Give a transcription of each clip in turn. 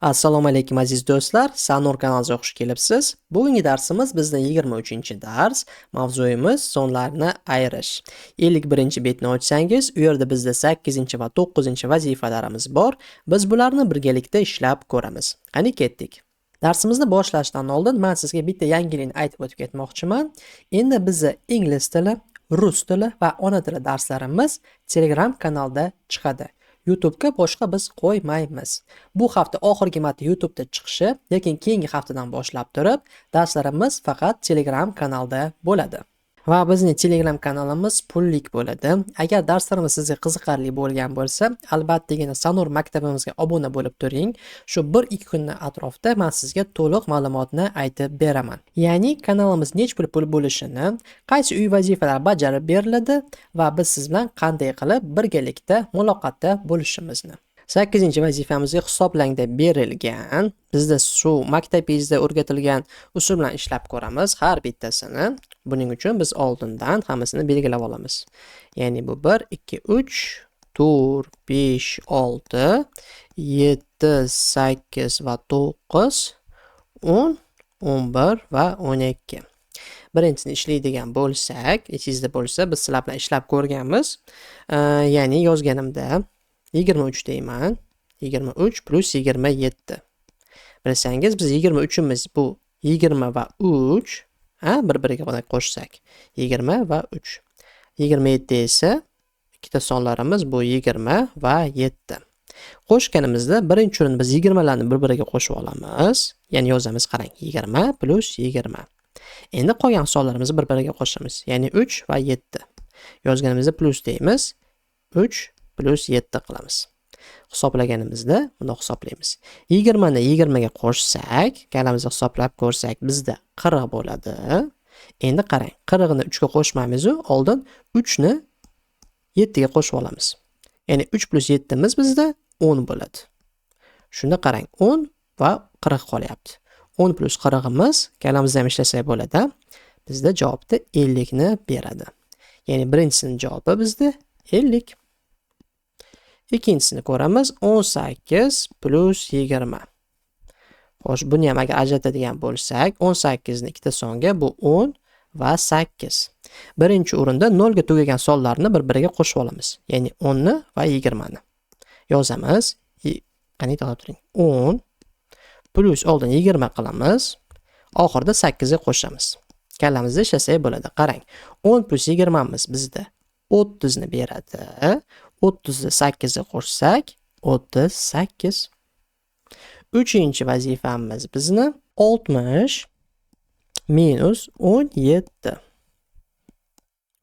Assalomu alaykum aziz do'stlar, Sanur kanaliga xush kelibsiz. Bugungi darsimiz bizning 23-dars. Mavzuyimiz sonlarni ayirish. 51-betni ochsangiz, u yerda bizda 8 va 9 vazifalarimiz bor. Biz bularni birgalikda ishlab ko'ramiz. Qani ketdik. Darsimizni boshlashdan oldin men sizga bitta yangilikni aytib o'tib ketmoqchiman. Endi bizda ingliz tili, rus tili va ona tili darslarimiz Telegram kanalda chiqadi. YouTube'ga boshqa biz qo'ymaymiz. Bu hafta oxirgi marta YouTube'da chiqishi, lekin keyingi haftadan boshlab turib darslarimiz faqat Telegram kanalda bo'ladi. Va bizning Telegram kanalimiz pullik bo'ladi. Agar darslarimiz sizga qiziqarli bo'lgan bo'lsa, albattagina Sanur maktabimizga obuna bo'lib turing. Shu 1-2 kunning atrofida men sizga to'liq ma'lumotni aytib beraman. Ya'ni kanalimiz nechta pul bo'lishini, qaysi uy vazifalar bajarib beriladi va biz siz bilan qanday qilib birgalikda muloqotda bo'lishimizni. 8-vazifamizga hisoblang deb berilgan. Bizda shu maktabingizda o'rgatilgan usul bilan ishlab ko'ramiz har bittasini. Buning uchun biz oldindan hammasini belgilab olamiz. Ya'ni bu 1, 2, 3, 4, 5, 6, 7, 8 va 9, 10, 11 va 12. Birinchisini ishlaydigan bo'lsak, esingizda bo'lsa, biz sizlar bilan ishlab ko'rganmiz. Ya'ni yozganimda 23 deyman. 23 plus 27. Bilsangiz biz 23imiz bu 20 va 3, bir-biriga qo'shsak 20 va 3. 27 esa ikkita sonlarimiz bu 20 va 7. Qo'shganimizda birinchi o'rinda biz 20 larni bir-biriga qo'shib olamiz. Ya'ni yozamiz, qarang, 20 plus 20. Endi qolgan sonlarimizni bir-biriga qo'shamiz. Ya'ni 3 va 7. Yozganimizda plus deymiz. 3 plus 7 qilamiz. Hisoblaganimizda buni hisoblaymiz. 20 ni 20 ga qo'shsak, kalamizni hisoblab ko'rsak, bizda 40 bo'ladi. Endi qarang, 40 ni 3 ga qo'shmaymiz-ku, oldin 3 ni 7 ga qo'shib olamiz. Ya'ni 3 plus 7 miz bizda 10 bo'ladi. Shunda qarang, 10 va 40 qolyapti. 10 plus 40 imiz kalamizda ham ishlasak bo'ladi. Bizda javobda 50 ni beradi. Ya'ni birinchisining javobi bizda 50. Ikkinchisini ko'ramiz. 18 plus 20. Xo'sh, buni ham agar ajratadigan bo'lsak, 18 ni ikkita songa bu 10 va 8. Birinchi o'rinda 0 ga tugagan sonlarni bir-biriga qo'shib olamiz. Ya'ni 10 ni va 20 ni. Yozamiz. Qani to'g'ri turing. 10 plus oldin 20 qilamiz. Oxirida 8 ga qo'shamiz. Kallamizda ishlasak bo'ladi. Qarang. 10 plus 20 miz bizda 30 ni beradi. 30 ni 8 ga qo'shsak 38. Uchinchi vazifamiz bizni 60 minus 17.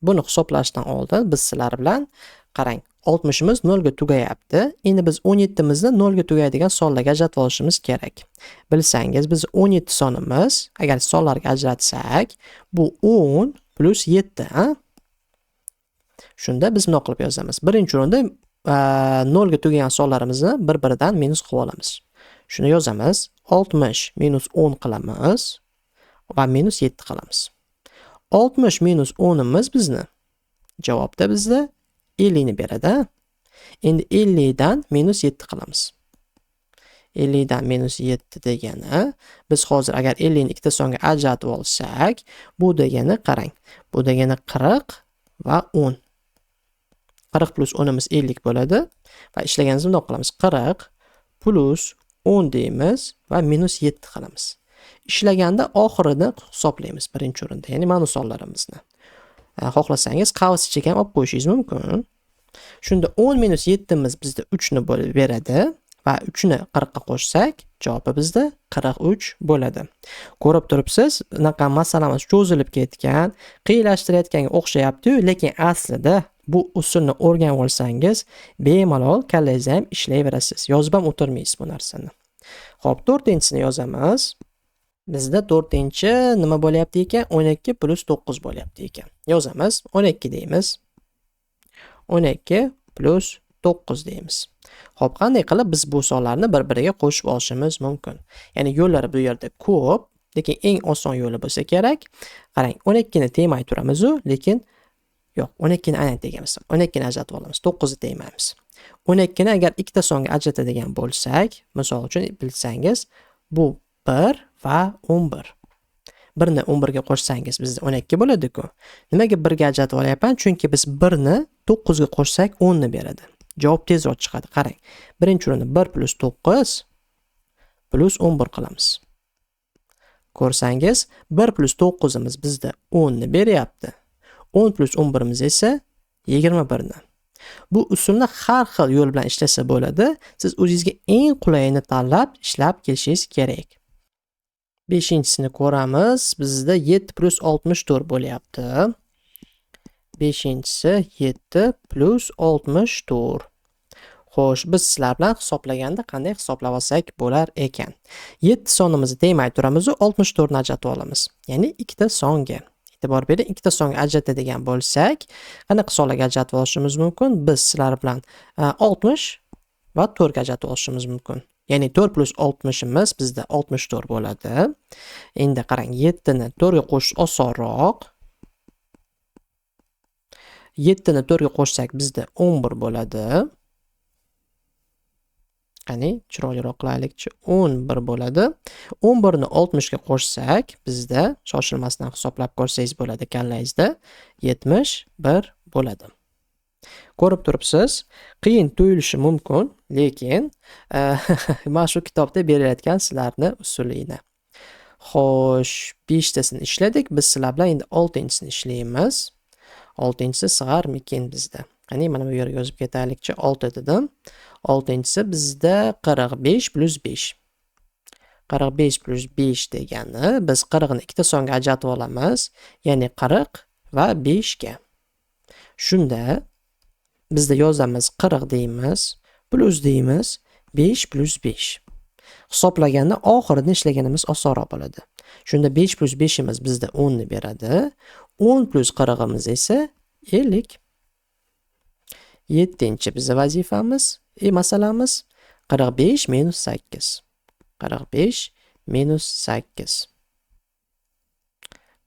Buni hisoblashdan oldin biz sizlar bilan qarang, 60 imiz 0 ga tugayapti. Endi biz 17 mizni 0 ga tugaydigan sonlarga ajratib olishimiz kerak. Bilsangiz biz 17 sonimiz agar sonlarga ajratsak, bu 10 plus 7, Shunda biz nima qilib yozamiz? Birinchi o'rinda 0 ga tugagan sonlarimizni bir-biridan minus qilib olamiz. Shuni yozamiz. 60 minus 10 qilamiz va minus 7 qilamiz. 60 minus 10 imiz bizni javobda bizda 50 ni beradi. Endi 50 dan minus 7 qilamiz. 50 dan minus 7 degani, biz hozir agar 50 ni ikkita songa ajratib olsak, bu degani qarang. Bu degani 40 va 10. 40 plus 10 imiz 50 bo'ladi va ishlaganimizda bunday qilamiz. 40 plus 10 deymiz va minus 7 qilamiz. Ishlaganda oxirini hisoblaymiz birinchi o'rinda, ya'ni mana sonlarimizni. Xohlasangiz qavs-ichiga ham olib qo'yishingiz mumkin. Shunda 10 minus 7 imiz bizda 3 ni bo'lib beradi va 3 ni 40 ga qo'shsak, javobi bizda 43 bo'ladi. Ko'rib turibsiz, bunaqa masalamiz cho'zilib ketgan, qiyinlashtirayotganga o'xshayapti-yu, lekin aslida bu usulni o'rganib olsangiz, bemalol kallangizda ham ishlayverasiz. Yozib ham o'tirmaysiz bu narsani. Xo'p, 4-sini yozamiz. Bizda 4-chi nima bo'lyapti ekan? 12 plus 9 bo'lyapti ekan. Yozamiz. 12 deymiz. 12 plus 9 deymiz. Xo'p, qanday qilib biz bu sonlarni bir-biriga qo'shib olishimiz mumkin? Ya'ni yo'llari bu yerda ko'p, lekin eng oson yo'li bo'lsa kerak. Qarang, 12 ni tegmay turamiz-ku, lekin yo'q, 12 ni aynan tegamiz. 12 ni ajratib olamiz. 9 ni tegmaymiz. 12 ni agar ikkita songa ajratadigan bo'lsak, misol uchun bilsangiz, bu 1 va 11. 1 ni 11 ga qo'shsangiz bizda 12 bo'ladi-ku. Nimaga 1 ga ajratib olyapman? Chunki biz 1 ni 9 ga qo'shsak 10 ni beradi. Javob tezroq chiqadi. Qarang. Birinchi o'rinda 1 plus 9 plus 11 qilamiz. Ko'rsangiz, 1 plus 9 imiz bizda 10 ni beryapti. 10 plus 11 imiz esa 21 ni. Bu usulni har xil yo'l bilan ishlasa bo'ladi. Siz o'zingizga eng qulayini tanlab ishlab kelishingiz kerak. 5-sini ko'ramiz. Bizda 7 plus 64 bo'lyapti. 5-si 7 plus 64. Xo'sh, biz sizlar bilan hisoblaganda qanday hisoblab olsak bo'lar ekan? 7 sonimizni tegmay turamiz va 64 ni ajratib olamiz. Ya'ni ikkita songa. E'tibor bering, ikkita songa ajratadigan bo'lsak, qanaqa sonlarga ajratib olishimiz mumkin? Biz sizlar bilan 60 va 4 ga ajratib olishimiz mumkin. Ya'ni 4 plus 60 imiz bizda 64 bo'ladi. Endi qarang, 7 ni 4 ga qo'shish osonroq. 7 ni 4 ga qo'shsak bizda 11 bo'ladi. Qani, chiroyliroq qilaylikchi. 11 bo'ladi. 11 ni 60 ga qo'shsak, bizda shoshilmasdan hisoblab ko'rsangiz bo'ladi kallangizda 71 bo'ladi. Ko'rib turibsiz, qiyin tuyulishi mumkin, lekin mana shu kitobda berilayotgan sizlarni usulingni. Xo'sh, 5tasini ishladik. Biz sizlar bilan endi 6-sini ishlaymiz. 6-si sig'armikin bizda. Qani, mana bu yerga yozib ketaylikchi. 6 dedim. 6-si bizda 45 plus 5. 45 plus 5 degani biz 40 ni ikkita songa ajratib olamiz, ya'ni 40 va 5 ga. Shunda bizda yozamiz 40 deymiz, plus deymiz 5 plus 5. Hisoblaganda oxirida ishlaganimiz osonroq bo'ladi. Shunda 5 plus 5 imiz bizda 10 ni beradi. 10 plus 40 imiz esa 50. 7-chi bizning vazifamiz, masalamiz 45 minus 8. 45 minus 8.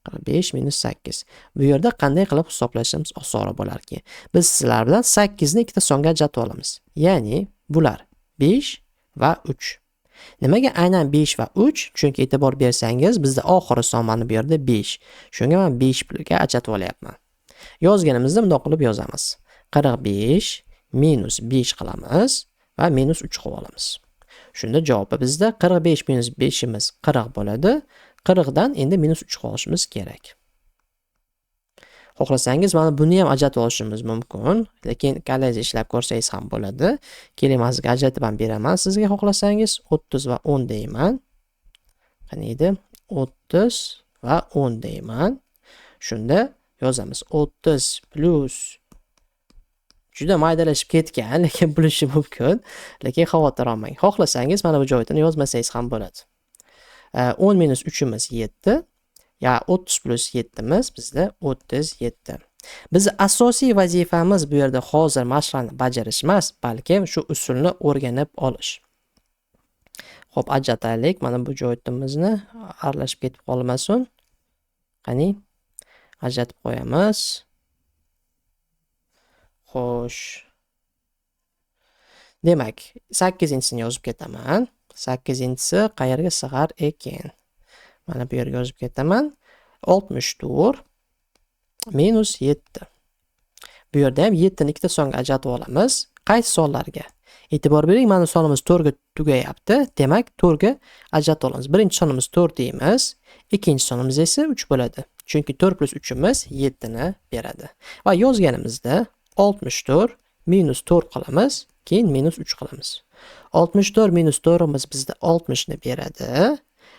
45 minus 8. Bu yerda qanday qilib hisoblashimiz osonroq bo'larki? Biz sizlar bilan 8 ni ikkita songa ajratib olamiz. Ya'ni bular 5 va 3. Nimaga aynan 5 va 3? Chunki e'tibor bersangiz, bizda oxirgi son mana bu yerda 5. Shunga men 5 ga ajratib olyapman. Yozganimizda bunday qilib yozamiz. 45 minus 5 qilamiz va minus 3 qilib olamiz. Shunda javobi bizda 45 minus 5 imiz 40 bo'ladi. 40 dan endi minus 3 qilib olishimiz kerak. Xohlasangiz mana buni ham ajratib olishimiz mumkin, lekin kallangizda ishlab ko'rsangiz ham bo'ladi. Keling, men sizga ajratib ham beraman. Sizga xohlasangiz 30 va 10 deyman. Qani edi? 30 va 10 deyman. Shunda yozamiz 30 plus juda maydalashib ketgan, lekin bo'lishi mumkin. Lekin xavotir olmang. Xohlasangiz mana bu joydan yozmasangiz ham bo'ladi. 10 minus 3 imiz 7. Ya 30 plus 7 imiz bizda 37. Bizning asosiy vazifamiz bu yerda hozir mashqlarni bajarish emas, balki shu usulni o'rganib olish. Xo'p, ajrataylik. Mana bu joyimizni aralashib ketib qolmasin. Qani, ajratib qo'yamiz. Xo'sh. Demak, 8-sini yozib ketaman. 8-si qayerga sig'ar ekan? Mana bu yerga yozib ketaman. 64 minus 7. Bu yerda ham 7 ni ikkita songa ajratib olamiz. Qaysi sonlarga? E'tibor bering, mana sonimiz 4 ga tugayapti. Demak, 4 ga ajratib olamiz. Birinchi sonimiz 4 deymiz. Ikkinchi sonimiz esa 3 bo'ladi. Chunki 4 plus 3 imiz 7 ni beradi. Va yozganimizda 64 minus 4 qilamiz, keyin minus 3 qilamiz. 64 minus 4 imiz bizda 60 ni beradi.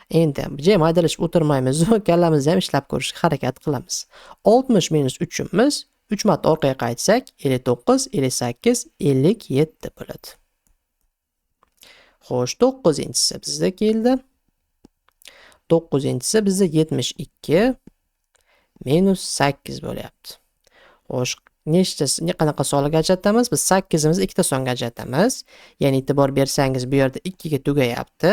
Endi jam maydalashib o'tirmaymiz, kallamizni ham ishlab ko'rishga harakat qilamiz. 60 minus 3 imiz 3 marta orqaga qaytsak 59, 58, 57 bo'ladi. Xo'sh, 9-si bizda keldi. 9-si bizda 72 minus 8 bo'lyapti. Xo'sh, qanaqa sonlarga ajratamiz? Biz 8-imizni ikkita songa ajratamiz. Ya'ni e'tibor bersangiz, bu yerda 2 ga tugayapti.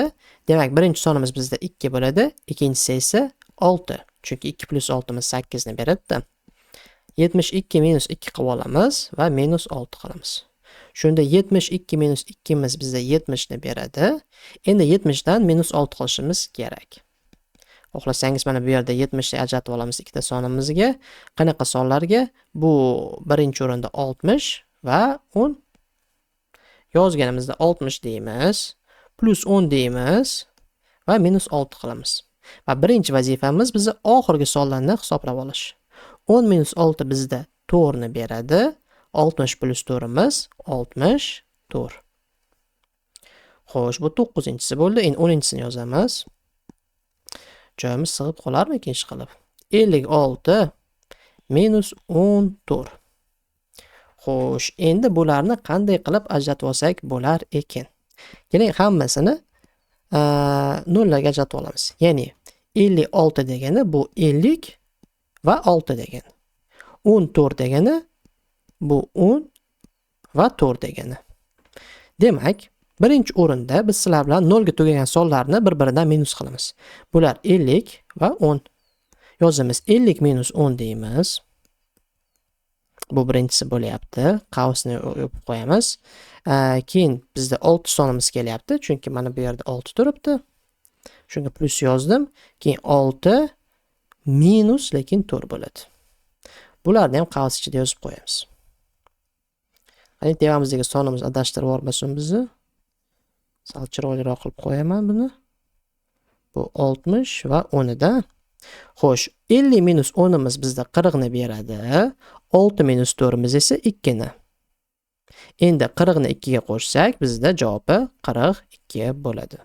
Demak, birinchi sonimiz bizda 2 bo'ladi, ikkinchisi esa 6. Chunki 2 plus 6 imiz 8 ni beradi. 72 minus 2 qilib olamiz va minus 6 qilamiz. Shunda 72 minus 2 imiz bizga 70 ni beradi. Endi 70 dan minus 6 qilishimiz kerak. Xohlasangiz mana bu yerda 70 ni ajratib olamiz ikkita sonimizga. Qanaqa sonlarga? Bu birinchi o'rinda 60 va 10 yozganimizda 60 deymiz, plus 10 deymiz va minus 6 qilamiz. Va birinchi vazifamiz bizni oxirgi sonlarni hisoblab olish. 10 minus 6 bizda 4 ni beradi. 60 plus 4 imiz 64. Xo'sh, bu 9-inchisi bo'ldi. Endi 10-inchisini yozamiz. Joyimiz sig'ib qolarmikin ish qilib? 56 minus 14. Xo'sh, endi bularni qanday qilib ajratib olsak bo'lar ekan? Keling, hammasini nollarga ajratib olamiz. Ya'ni 56 degani bu 50 va 6 degani. 14 degani bu 10 va 4 degani. Demak, birinchi o'rinda biz sizlar bilan 0 ga tugagan sonlarni bir-biridan minus qilamiz. Bular 50 va 10. Yozamiz 50 minus 10 deymiz. Bu birinchisi bo'lyapti. Qavsni yopib qo'yamiz. Keyin bizda 6 sonimiz kelyapti, chunki mana bu yerda 6 turibdi. Shunga plus yozdim. Keyin 6 minus lekin 4 bo'ladi. Bularni ham qavs ichida yozib qo'yamiz. Qani devamizdagi sonimiz adashtirib yormasin bizni. Sal chiroyliroq qilib qo'yaman buni. Bu 60 va 10 da. Xo'sh, 50 minus 10 imiz bizda 40 ni beradi. 6 minus 4 imiz esa 2 ni. Endi 40 ni 2 ga qo'shsak, bizda javobi 42 bo'ladi.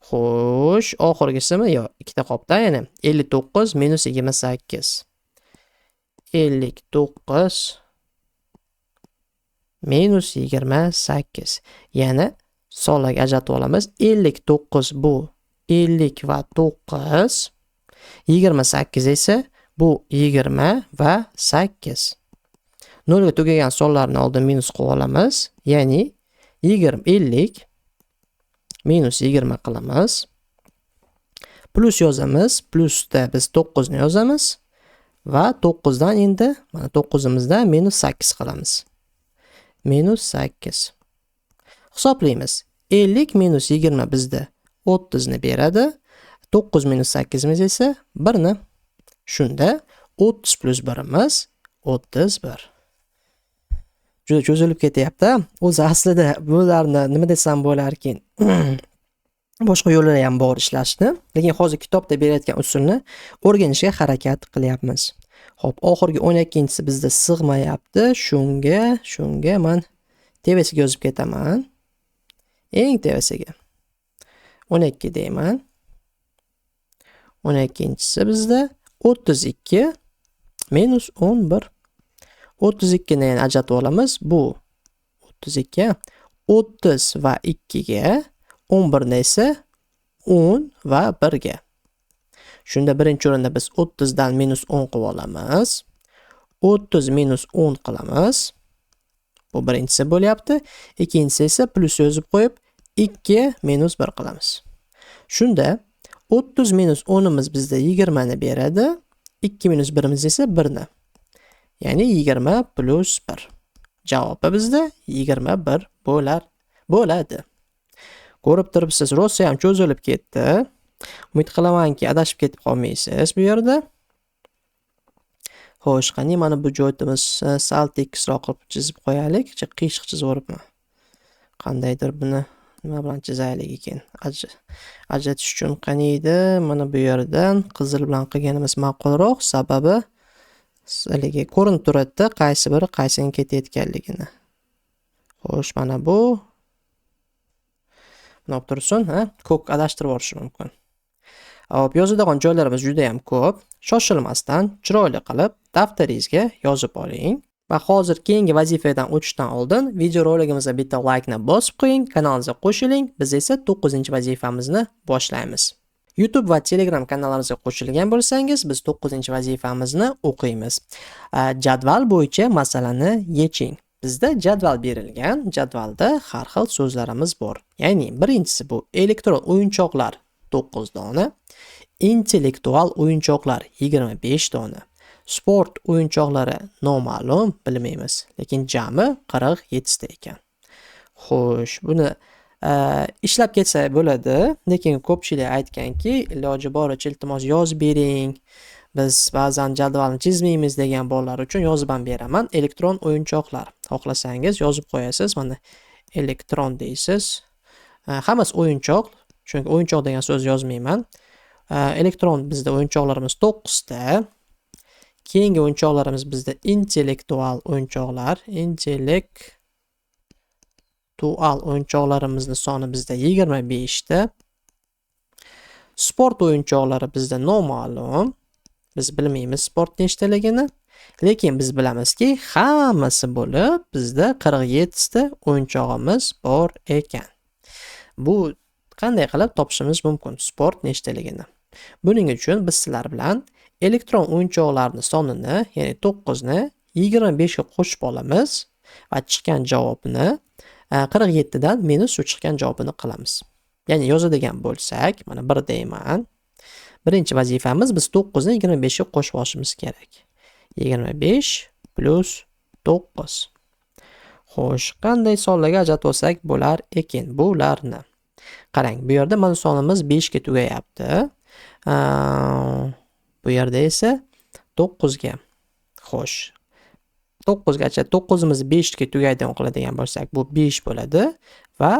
Xo'sh, oxirgisimi? Yo'q, ikkita qolibdi, ya'ni 59 minus 28. 59 minus 28. Yana sonlarga ajratib olamiz. 59 bu 50 va 9. 28 esa bu 20 va 8. 0 ga tugagan sonlarni oldin minus qo'yib olamiz. Ya'ni 50 minus 20 qilamiz. Plus yozamiz. Plusda biz 9 ni yozamiz. Va 9 dan endi mana 9 imizdan minus 8 qilamiz. Minus 8. Hisoblaymiz. 50 minus 20 bizda 30 ni beradi. 9 minus 8 imiz esa 1 ni. Shunda 30 plus 1 imiz 31. Juda cho'zilib ketyapti. O'zi aslida bularni nima desam bo'larkin? Boshqa yo'llari ham bor ishlashni, lekin hozir kitobda berayotgan usulni o'rganishga harakat qilyapmiz. Xo'p, oxirgi 12-inchisi bizda sig'mayapti. Shunga men tevasiga yozib ketaman. Eng tevasiga 12 deyman. 12-inchisi bizda 32 minus 11. 32 ni ajratib olamiz. Bu 32. 30 va 2 ga 11 ni esa 10 va 1 ga. Shunda birinchi o'rinda biz 30 dan minus 10 qilib olamiz. 30 minus 10 qilamiz. Bu birinchisi bo'lyapti. Ikkinchisi esa plus yozib qo'yib 2 minus 1 qilamiz. Shunda 30 minus 10 imiz bizda 20 ni beradi. 2 minus 1 imiz esa 1 ni. Ya'ni 20 plus 1. Javobi bizda 21 bo'ladi. Ko'rib turibsiz, rosa ham cho'zilib ketdi. Umid qilamanki, adashib ketib qolmaysiz bu yerda. Xo'sh, qani mana bu joyimiz sal tekisroq qilib chizib qo'yaylik. Qiyshiq chizib o'ribman. Qandaydir buni nima bilan chizaylik ekan? Ajratish uchun qani edi? Mana bu yerdan qizil bilan qilganimiz ma'qulroq, sababi sizlarga ko'rinib turadi, qaysi biri qaysiga ketayotganligini. Xo'sh, mana bu nima tursin, ko'k adashtirib yuborishi mumkin. Hop, yozadigan joylarimiz juda ham ko'p. Shoshilmasdan, chiroyli qilib daftaringizga yozib oling. Va hozir keyingi vazifadan o'tishdan oldin videoroligimizga bitta like-ni bosib qo'ying, kanalingizga qo'shiling. Biz esa 9-vazifamizni boshlaymiz. YouTube va Telegram kanallarimizga qo'shilgan bo'lsangiz, biz 9-vazifamizni o'qiymiz. Jadval bo'yicha masalani yeching. Bizda jadval berilgan. Jadvalda har xil so'zlarimiz bor. Ya'ni birinchisi bu elektron o'yinchoqlar 9 dona, intellektual o'yinchoqlar 25 dona, sport o'yinchoqlari noma'lum, bilmaymiz, lekin jami 47 ta ekan. Xo'sh, buni ishlab ketsak bo'ladi, lekin ko'pchilik aytganki, iloji boricha iltimos yozib bering. Biz ba'zan jadvalni chizmaymiz degan bolalar uchun yozib ham beraman. Elektron o'yinchoqlar. Xohlasangiz yozib qo'yasiz. Mana elektron deysiz. Hammasi o'yinchoq, chunki o'yinchoq degan so'z yozmayman. Elektron bizda o'yinchoqlarimiz 9 ta. Keyingi o'yinchoqlarimiz bizda intellektual o'yinchoqlar, intellektual o'yinchoqlarimizning soni bizda 25 ta. Sport o'yinchoqlari bizda noma'lum. Biz bilmaymiz sport nechtaligini, lekin biz bilamizki, hammasi bo'lib bizda 47 ta o'yinchog'imiz bor ekan. Bu qanday qilib topishimiz mumkin sport nechtaligini? Buning uchun biz sizlar bilan elektron o'yinchoqlarning sonini, ya'ni 9 ni 25 ga qo'shib olamiz va chiqqan javobni 47 dan minus chiqqan javobini qilamiz. Ya'ni yozadigan bo'lsak, mana 1 deyman. Birinchi vazifamiz biz 9 ni 25 ga qo'shib olishimiz kerak. 25 plus 9. Xo'sh, qanday sonlarga ajratib olsak bo'lar ekan bularni? Qarang, bu yerda mana sonimiz 5 ga tugayapti. Bu yerda esa 9 ga. Xo'sh. 9 gacha 9imiz 5 ga tugaydigan qiladigan bo'lsak, bu 5 bo'ladi va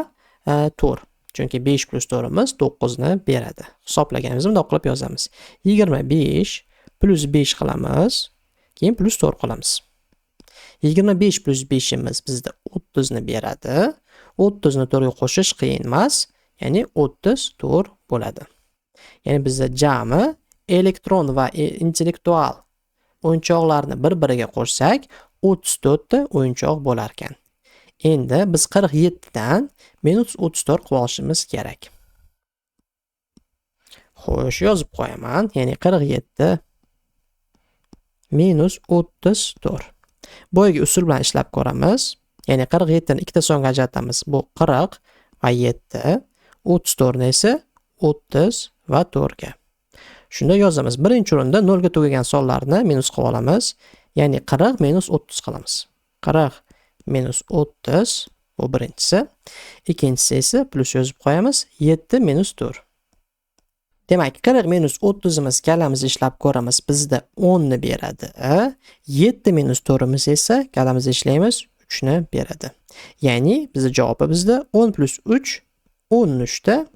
4. Chunki 5 plus 4imiz 9 ni beradi. Hisoblaganimizni bundoq qilib yozamiz. 25 plus 5 qilamiz, keyin plus 4 qilamiz. 25 plus 5imiz bizda 30 ni beradi. 30 ni 4 ga qo'shish qiyin emas, ya'ni 34 bo'ladi. Ya'ni bizda jami elektron va intellektual o'yinchoqlarni bir-biriga qo'shsak 34 ta o'yinchoq bo'lar ekan. Endi biz 47 dan minus 34 qilib olishimiz kerak. Xo'sh, yozib qo'yaman. Ya'ni 47 minus 34. Boyagi usul bilan ishlab ko'ramiz. Ya'ni 47 ni ikkita songa ajratamiz. Bu 40 va 7, 34 ni esa 30 va 4 ga. Shunda yozamiz. Birinchi o'rinda 0 ga tugagan sonlarni minus qilib olamiz. Ya'ni 40 minus 30 qilamiz. 40 minus 30 bu birinchisi. Ikkinchisi esa plus yozib qo'yamiz. 7 minus 4. Demak, 40 minus 30 imiz kalamizni ishlab ko'ramiz. Bizda 10 ni beradi. 7 minus 4 imiz esa kalamizni ishlaymiz 3 ni beradi. Ya'ni bizning javobimizda 10 plus 3 13 ta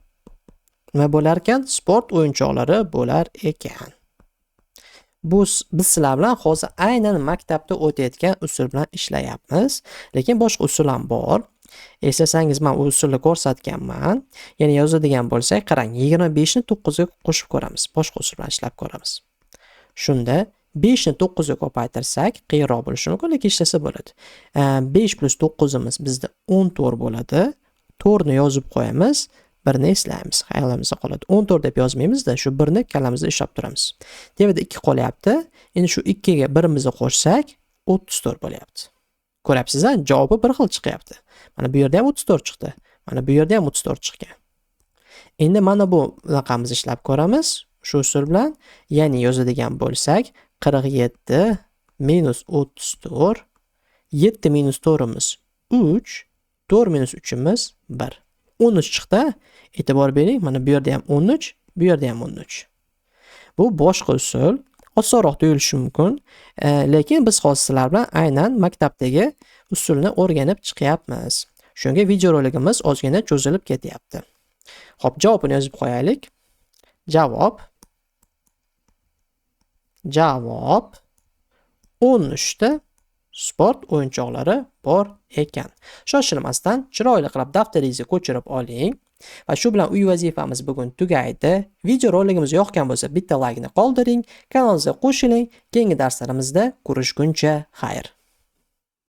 nima bo'lar ekan? Sport o'yinchoqlari bo'lar ekan. Biz sizlar bilan hozir aynan maktabda o'tayotgan usul bilan ishlayapmiz, lekin boshqa usul ham bor. Eslasangiz, men u usulni ko'rsatganman. Ya'ni yozadigan bo'lsak, qarang, 25 ni 9 ga qo'shib ko'ramiz. Boshqa usul bilan ishlab ko'ramiz. Shunda 5 ni 9 ga ko'paytirsak, qiyinroq bo'lishi mumkin, lekin ishlasa bo'ladi. 5 plus 9 imiz bizda 14 bo'ladi. 4 ni yozib qo'yamiz. 1 ni eslaymiz, xayolimizda qoladi. 14 deb yozmaymiz-da, shu 1 ni kalamizda ishlab turamiz. Devida 2 qolyapti. Endi shu 2 ga 1imizni qo'shsak, 34 bo'lyapti. Ko'ryapsiz-a? Javobi bir xil chiqyapti. Mana bu yerda ham 34 chiqdi. Mana bu yerda ham 34 chiqqan. Endi mana bu raqamimizni ishlab ko'ramiz shu usul bilan. Ya'ni yozadigan bo'lsak, 47 minus 34, 7 minus 4 imiz 3, 4 minus 3 imiz 1. 13 chiqdi. E'tibor bering, mana bu yerda ham 13, bu yerda ham 13. Bu boshqa usul, osonroq tuyulishi mumkin, lekin biz hozir sizlar bilan aynan maktabdagi usulni o'rganib chiqyapmiz. Shunga videorolikimiz ozgina cho'zilib ketyapti. Xo'p, javobini yozib qo'yaylik. Javob 13 ta sport o'yinchoqlari bor ekan. Shoshilmasdan chiroyli qilib daftaringizni ko'chirib oling. Va shu bilan uy vazifamiz bugun tugaydi. Videorolikimiz yoqgan bo'lsa, bitta laykni qoldiring, kanalimizga qo'shiling. Keyingi darslarimizda ko'rishguncha xayr.